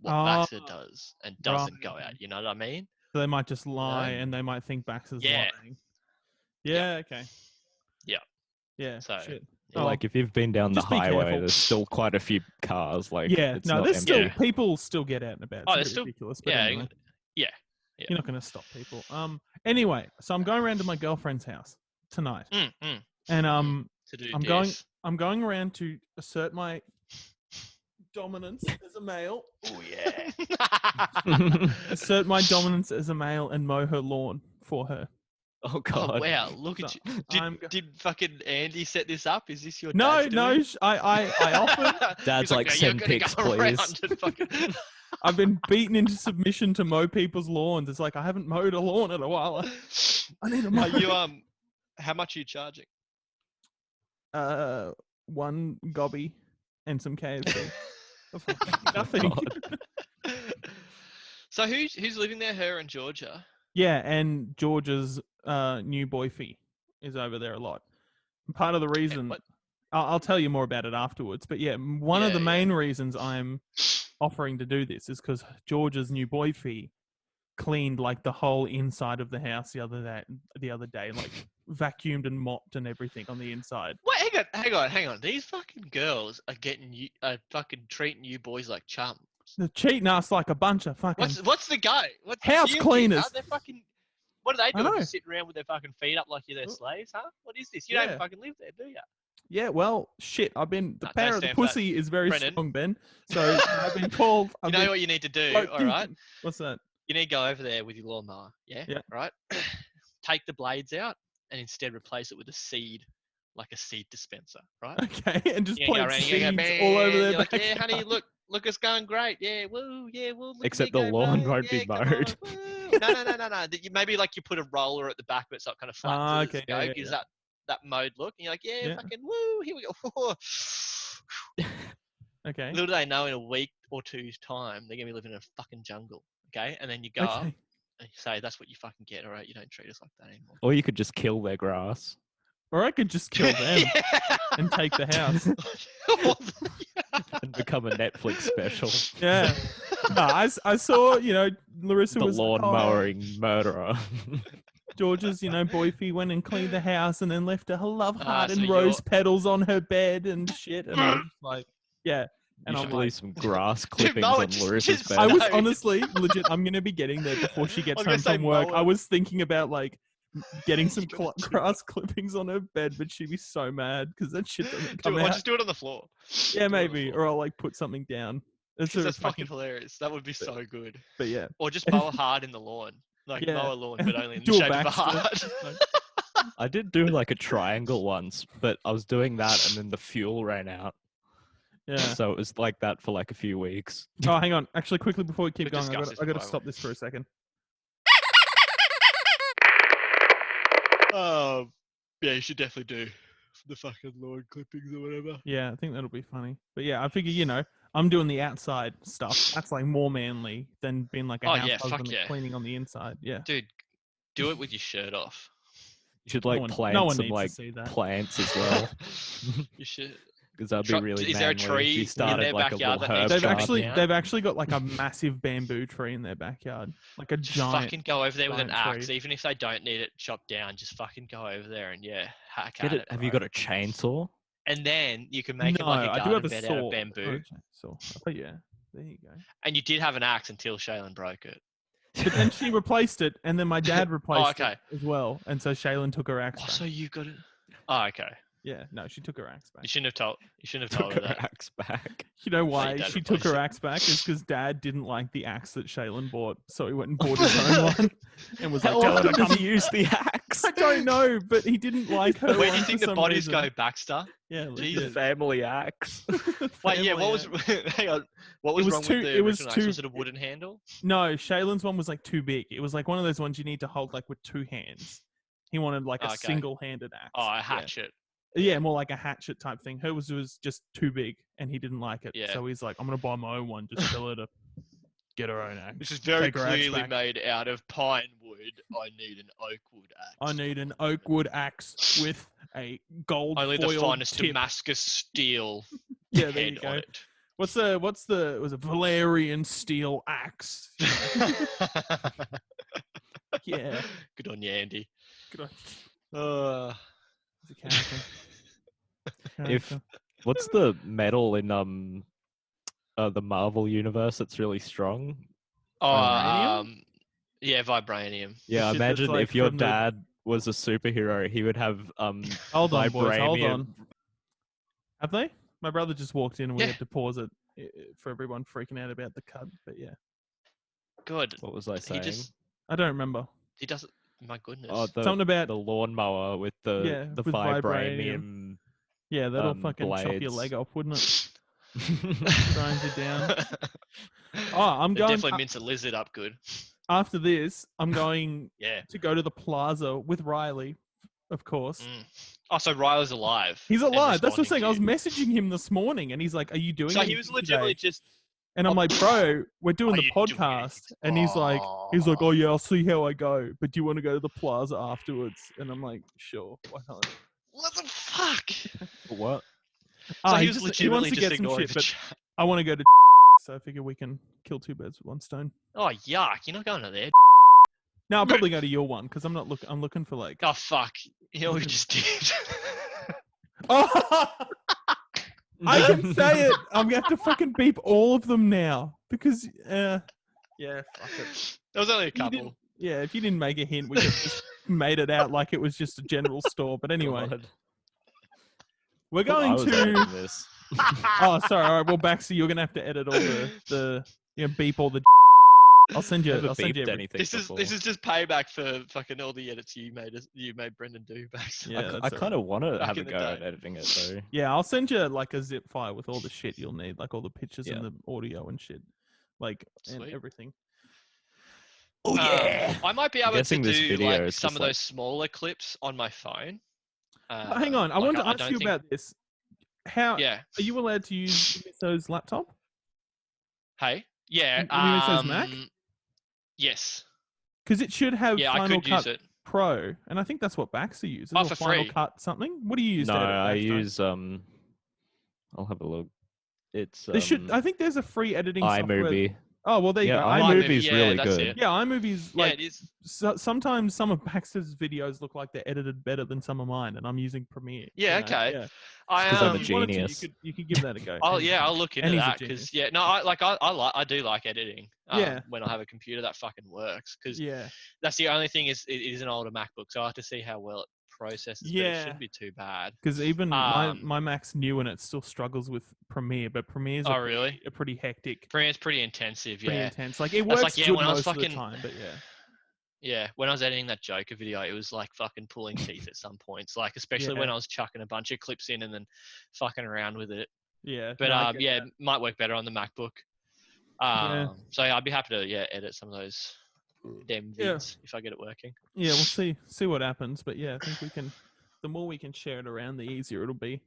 what Baxter Oh, does and doesn't go right. out. You know what I mean? So they might just lie, know? and they might think Baxter's Yeah. lying. Yeah. Okay. Yeah. Yeah. So, Shit. yeah. Oh, Like if you've been down the just be highway, careful. there's still quite a few cars. Like yeah. it's No, not there's empty. still Yeah. people still get out and about. Oh, It's a there's bit still- ridiculous. But yeah, anyway, yeah. you're not going to stop people. Anyway, so I'm going around to my girlfriend's house tonight, and To do I'm this. going around to assert my dominance as a male. Oh yeah. Assert my dominance as a male and mow her lawn for her. Oh Oh god. wow! Look at So, you. I'm Did fucking Andy set this up? Is this your No, dad no. doing? I offered. Dad's He's like, "No, "Send you're gonna pics, go please." around and fucking. I've been beaten into submission to mow people's lawns. It's like I haven't mowed a lawn in a while. I need a mow. Are you How much are you charging? One gobby and some KFC. For Oh, nothing. God. So who's living there? Her and Georgia. Yeah, and George's new boyfie is over there a lot. Part of the reason what? I'll tell you more about it afterwards. But yeah, one of Yeah, the yeah. main reasons I'm offering to do this is because George's new boyfie cleaned like the whole inside of the house the other day, like vacuumed and mopped and everything on the inside. Wait, hang on. These fucking girls are fucking treating you boys like chums. They're cheating us like a bunch of fucking. What's the go? What's the House deal here, cleaners. huh? They're fucking. What are they I doing? know. Just sitting around with their fucking feet up like you're their slaves, huh? What is this? You Yeah. don't fucking live there, do you? Yeah, well, shit. I've been the No, don't power of the stand for that. pussy is very Brennan. strong, Ben. So I've been called. You I've know been, what you need to do, like, all right? What's that? You need to go over there with your lawnmower, yeah? Yeah. Right? Take the blades out and instead replace it with a seed, like a seed dispenser, right? Okay, and just You go plant around, seeds you go, all over "Man," their you're like, back. yeah, honey, look, it's going great. Yeah, woo, look at Except me the go, lawn mate. won't be Yeah, come mowed. on, woo." No. Maybe like you put a roller at the back of it so it kind of flattens Okay, it, go, yeah, gives yeah. that mode look. And you're like, yeah, Yeah. fucking woo, here we go. Okay. Little do they know in a week or two's time, they're going to be living in a fucking jungle. Okay. And then you go up Okay. and you say, that's what you fucking get. All right. You don't treat us like that anymore. Or you could just kill their grass. Or I could just kill them Yeah. and take the house. And become a Netflix special. Yeah. No, I saw, Larissa The was lawn like, mowing murderer. George's, boyfie went and cleaned the house and then left her love heart so and you're- rose petals on her bed and shit. And I was just like, yeah. And You I'm should like, leave some grass Dude, clippings mow on it, Larissa's just bed. I was No. honestly legit. I'm gonna be getting there before she gets I was gonna home say from work. mow I it. was thinking about like getting some You're gonna do grass clippings on her bed, but she'd be so mad because that shit doesn't come Or out. just do it on the floor. Yeah, Do it on the maybe, floor. or I'll like put something down. It's 'Cause a that's fucking fucking, hilarious. That would be so good. but yeah, Or just mow hard in the lawn. Like Yeah, mow a lawn, and but only in do the a shape of a Baxter. heart. Like, I did do like a triangle once, but I was doing that and then the fuel ran out. yeah. So it was like that for like a few weeks. Oh, hang on. Actually, quickly before we keep We've going, discussed this I got to before, stop this for a second. Yeah, you should definitely do the fucking lawn clippings or whatever. Yeah, I think that'll be funny. But yeah, I figure, I'm doing the outside stuff. That's like more manly than being like a Oh, house yeah, fuck husband and yeah. cleaning on the inside. Yeah. Dude, do it with your shirt off. You should No like one- plant no one some needs to like see that. plants as well. You should. Because that'd be Try- really is there a manly tree if you in started their like a backyard little that herb needs garden. They've Yeah. actually got like a massive bamboo tree in their backyard, like a Just giant. fucking go over there with an giant axe, tree. even if they don't need it chopped down. Just fucking go over there and hack Get at it? it. Have you bro. got a chainsaw? And then you can make No, it like a I do garden have a bed saw. out of Not bamboo. a chainsaw. But yeah, there you go. And you did have an axe until Shaylin broke it. But then she replaced it, and then my dad replaced okay. it as well, and so Shaylin took her axe Oh, back. so you've got it. Oh, okay. Yeah, no, she took her axe back. You shouldn't have Took told her her that. axe back. You know your why dad she took replaced her it. axe back? Is because Dad didn't like the axe that Shaylin bought, so he went and bought his own one, and was like, How "Tell her to often does come." he use the axe? I don't know, but he didn't like her. Where do one you for think the some bodies reason. go, Baxter? Yeah, The Jesus. legit. family axe. Wait, yeah. What was? Family Hang on. What was, was wrong too- with the it was original axe? too- Was it a wooden handle? No, Shaylin's one was like too big. It was like one of those ones you need to hold like with two hands. He wanted like a Okay. single-handed axe. Oh, a Yeah. hatchet. Yeah, more like a hatchet type thing. Her was just too big, and he didn't like it. Yeah. So he's like, "I'm gonna buy my own one. Just tell her to get her own axe." This is very Take her axe clearly back. made out of pine wood. I need an oak wood axe. I need an oak wood axe with a gold only the foiled finest tip. Damascus steel Yeah, there head you go. on it. What's the was a Valerian steel axe? Yeah. Good on you, Andy. Good on Uh, he's a character. If Character. what's the metal in the Marvel universe that's really strong? Vibranium? Yeah, vibranium. Yeah, shit that's, imagine like, if your from the- dad was a superhero, he would have Hold on, boys. Hold vibranium. on. Have they? My brother just walked in and we Yeah. had to pause it for everyone freaking out about the cut. But yeah, Good. What was I He saying? just I don't remember. he doesn't. My goodness. Oh, Something about the lawnmower with the with vibranium. yeah, that'll fucking chop your blades. leg off, wouldn't it? Grind you down. Oh, I'm It going definitely mince a lizard up good. after this. I'm going Yeah. to go to the plaza with Riley, of course. Mm. Oh, so Riley's alive. He's and alive. That's what I'm saying. responding I was to you. messaging him this morning, and he's like, "Are you doing So anything he was legitimately today?" just. And I'm like, "Bro, we're doing Are the you doing podcast." anything? And he's like, "Oh yeah, I'll see how I go. But do you want to go to the plaza afterwards?" And I'm like, "Sure, why not?" What the fuck? For what? So he he was just legitimately wants to just get some ignoring shit, the but chat. I want to go to. So I figure we can kill two birds with one stone. Oh yuck! You're not going to there. No, I'll probably go to your one because I'm not looking. I'm looking for like. Oh fuck! You know what we just did. Oh! I can say it. I'm gonna have to fucking beep all of them now because. Yeah, fuck it. There was only a You didn't- couple. Yeah, if you didn't make a hint, we could have just made it out like it was just a general store. But anyway, God. we're I going was to. editing this. Oh, sorry. All right. Well, Baxter, you're gonna have to edit all the beep all the. I'll send you. Never I'll send you. beeped Every... anything This before. is just payback for fucking all the edits you made Brendan do back. Yeah, I that's kind of want to Back have a in the go at day. editing it though. Yeah, I'll send you like a zip file with all the shit you'll need, like all the pictures Yeah. and the audio and shit, like and Sweet. everything. Oh yeah. I might be able to guessing this do video like is some just of those smaller clips on my phone. But hang on, I want to ask you about this. How Yeah. are you allowed to use Misso's laptop? Hey. Yeah. Misso's Mac? Yes. Because it should have Yeah, I Final could use Cut it. Pro, and I think that's what Baxter uses. Oh, or for Final free. Cut something. What do you use? No, to edit, I Baxter? use I'll have a look. It's There should. I think there's a free editing software. iMovie. Oh well, there you Yeah, go. iMovie's yeah, really that's good. it. Yeah, iMovie's Yeah, like it is. sometimes some of Baxter's videos look like they're edited better than some of mine, and I'm using Premiere. Yeah, you know? okay. Yeah. I 'cause I'm a If you wanted to, genius. you could give that a go. Oh And- yeah, I'll look into and he's a that because genius. yeah, no, I do like editing. Yeah. When I have a computer that fucking works because Yeah. that's the only thing is it is an older MacBook, so I have to see how well it processes. But it Yeah. shouldn't be too bad. Because even my Um, Mac's new and it still struggles with Premiere, but Premiere's Oh really? a pretty hectic, Premiere's pretty intensive. pretty Yeah. intense. Like it That's works like, yeah, good when I was most of the fucking- time, but yeah. Yeah, when I was editing that Joker video, it was like fucking pulling teeth at some points. Like especially when Yeah. I was chucking a bunch of clips in and then fucking around with it. Yeah. But no, I get yeah, that. it might work better on the MacBook. Yeah. So yeah, I'd be happy to edit some of those damn Yeah. vids if I get it working. Yeah, we'll see what happens. But yeah, I think we can. The more we can share it around, the easier it'll be.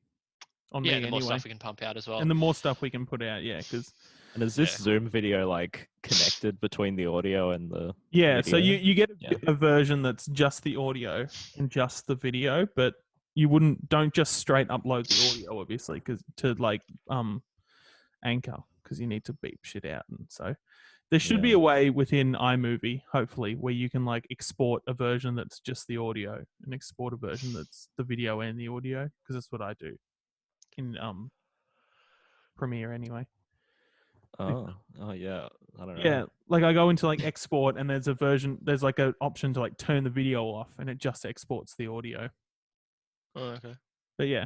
On Yeah, me the more anyway. stuff we can pump out as well. And the more stuff we can put out, yeah, because And is this Yeah. Zoom video like connected between the audio and the yeah, so video? you get Yeah. a version that's just the audio and just the video, but you don't just straight upload the audio, obviously, because to like Anchor, because you need to beep shit out, and so there should be Yeah. a way within iMovie, hopefully, where you can like export a version that's just the audio and export a version that's the video and the audio, because that's what I do in Premiere anyway. Oh yeah. I don't know. Yeah, like I go into like export and there's like an option to like turn the video off and it just exports the audio. Oh, okay. But yeah,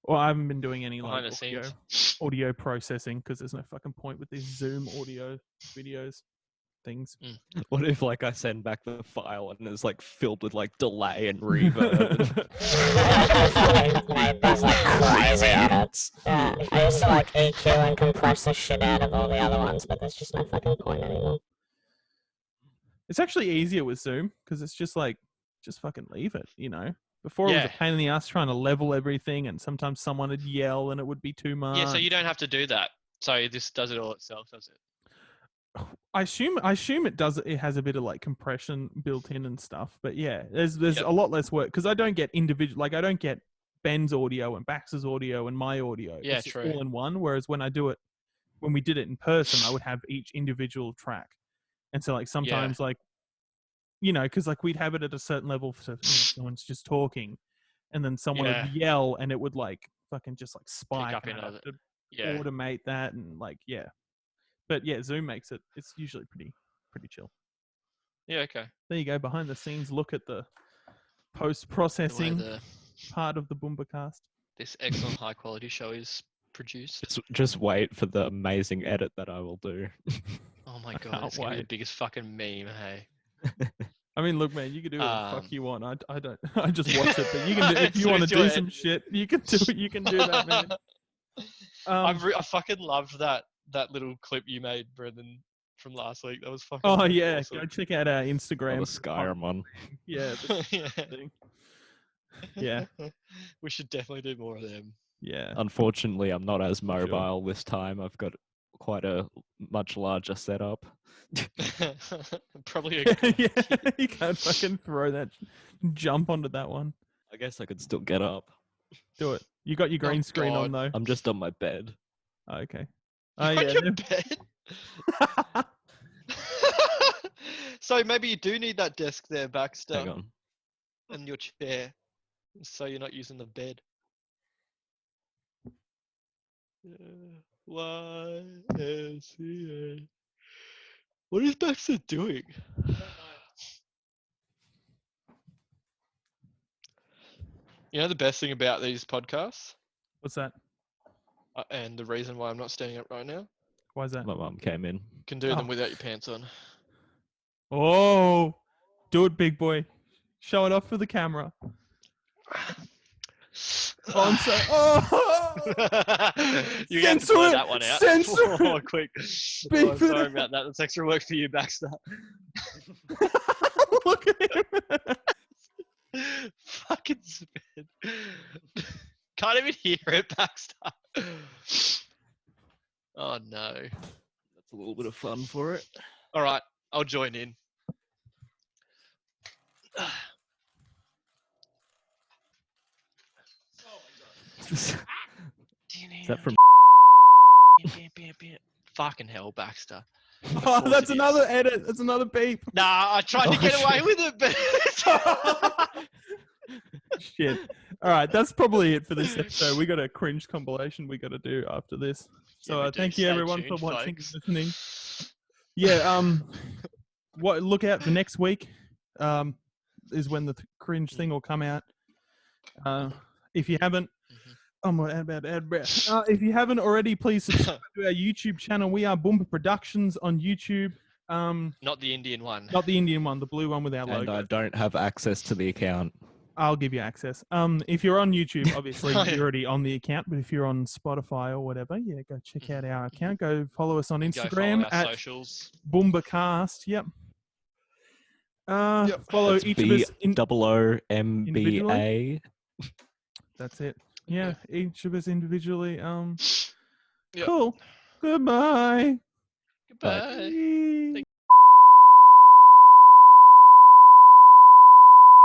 well, I haven't been doing any Behind like the scenes. audio processing because there's no fucking point with these Zoom audio videos things. What if like I send back the file and it's like filled with like delay and reverb? There's like crazy edits. Yeah, I used to like EQ and compress the shit out of all the other ones, but there's just no fucking point anymore. It's actually easier with Zoom because it's just like just fucking leave it, you know. Before it was a Yeah. pain in the ass trying to level everything, and sometimes someone would yell and it would be too much. Yeah, so you don't have to do that. So this does it all itself, does it? I assume it does. It has a bit of like compression built in and stuff. But yeah, there's Yep. a lot less work because I don't get individual. Like I don't get Ben's audio and Bax's audio and my audio. Yeah, It's just true. all in one. Whereas when we did it in person, I would have each individual track. And so like sometimes like, you know, because like we'd have it at a certain level for someone's just talking, and then someone Yeah. would yell and it would like fucking just like spike. up and in I'd other- have to Yeah. automate that and like yeah. But yeah, Zoom makes it's usually pretty chill. Yeah, okay. There you go, behind the scenes look at the The way post-processing part of the Boomba cast. this excellent high quality show is produced. Just wait for the amazing edit that I will do. Oh my god, can't it's gonna be the wait. biggest fucking meme, hey. I mean, look, man, you can do what the fuck Um, you want. I don't. I just watch it, but you can do, if you So want to enjoy do it. some shit, you can do it. You can do that, man. I fucking loved that little clip you made, Brendan, from last week. That was fucking Oh yeah, awesome. go check out our Oh, Instagram. the Skyrim one. Yeah, the Yeah. thing. Yeah. We should definitely do more of them. Yeah. Unfortunately, I'm not as For sure. mobile this time. I've got quite a much larger setup. Probably a Yeah, good you can't fucking throw that, jump onto that one. I guess I could still get up. Do it. You got your green screen on though. I'm just on my bed. Oh, okay. You Oh got yeah. your bed. So maybe you do need that desk there, Baxter, Hang on. and your chair, so you're not using the bed. YMCA. What is Baxter doing? You know the best thing about these podcasts, What's that? and the reason why I'm not standing up right now, Why is that? My mum came in. can do Oh. them without your pants on. Oh, do it, big boy. Show it off for the camera. Oh, I'm sorry. Oh, You have to Censor blur it! that one out. Censor Oh, it! quick. Beep Oh, it sorry out. about that. That's extra work for you, Baxter. look at him. Fucking spin. Can't even hear it, Baxter. Oh no. That's a little bit of fun for it. All right, I'll join in. Is that from? Fucking hell, Baxter. Oh, course that's it another is. edit. That's another beep. Nah, I tried to Oh, get away shit. with it, but Shit. All right, that's probably it for this episode. We got a cringe compilation we got to do after this. So Yeah, we do. thank you Stay everyone tuned, for watching folks. and listening. Yeah. What? Look out for next week. Is when the cringe thing will come out. If you haven't, I'm about if you haven't already, please subscribe to our YouTube channel. We are Boomba Productions on YouTube. Not the Indian one. Not the Indian one, the blue one with our And logo. I don't have access to the account. I'll give you access. If you're on YouTube, obviously you're already on the account, but if you're on Spotify or whatever, yeah, go check out our account. Go follow us on And go Instagram follow our at socials. BoombaCast. Yep. Follow That's each of us BOOMBA. That's it. Yeah, each of us individually. Yep. Cool. Goodbye. Goodbye. Bye.